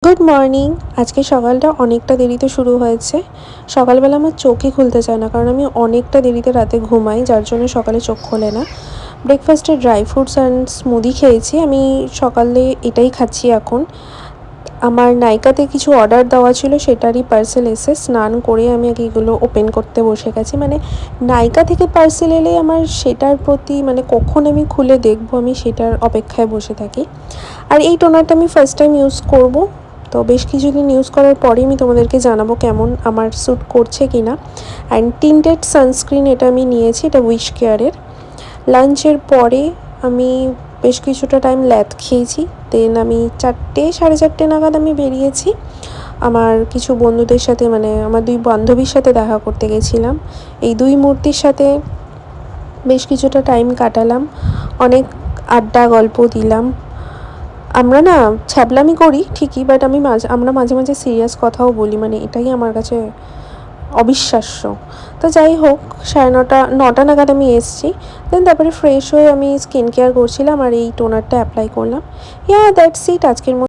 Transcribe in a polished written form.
Good morning. আজকে সকালটা অনেকটা দেরিতে শুরু হয়েছে। সকালবেলা আমার চোখই খুলতে চায় না, কারণ আমি অনেকটা দেরিতে রাতে ঘুমাই, যার জন্য সকালে চোখ খোলে না। ব্রেকফাস্টে ড্রাই ফ্রুটস অ্যান্ড স্মুদি খেয়েছি। আমি সকালে এটাই খাচ্ছি এখন। আমার নাইকাতে কিছু অর্ডার দেওয়া ছিল, সেটারই পার্সেল এসে স্নান করে আমি আগে এগুলো ওপেন করতে বসে গেছি। মানে নাইকা থেকে পার্সেল এলে আমার সেটার প্রতি কখন আমি খুলে দেখবো, আমি সেটার অপেক্ষায় বসে থাকি। আর এই টোনারটা আমি ফার্স্ট টাইম ইউজ করব, তো বেশ কিছুদিন ইউজ করার পরেই আমি তোমাদেরকে জানাবো কেমন আমার স্যুট করছে কি না। অ্যান্ড টিন্টেড সানস্ক্রিন এটা আমি নিয়েছি, এটা উইশ কেয়ারের। লাঞ্চের পরে আমি বেশ কিছুটা টাইম ল্যাদ খেয়েছি। দেন আমি 4টে 4:30 নাগাদ আমি বেরিয়েছি আমার কিছু বন্ধুদের সাথে, আমার 2 বান্ধবীর সাথে দেখা করতে গেছিলাম। এই 2 মূর্তির সাথে বেশ কিছুটা টাইম কাটালাম, অনেক আড্ডা গল্প দিলাম। আমরা না ছ্যাবলামি করি ঠিকই, বাট আমরা মাঝে মাঝে সিরিয়াস কথাও বলি, এটাই আমার কাছে অবিশ্বাস্য। তো যাই হোক, 9:30 নাগাদ আমি এসেছি। দেন তারপরে ফ্রেশ হয়ে আমি স্কিন কেয়ার করছিলাম আর এই টোনারটা অ্যাপ্লাই করলাম। দ্যাটস ইট আজকের মতো।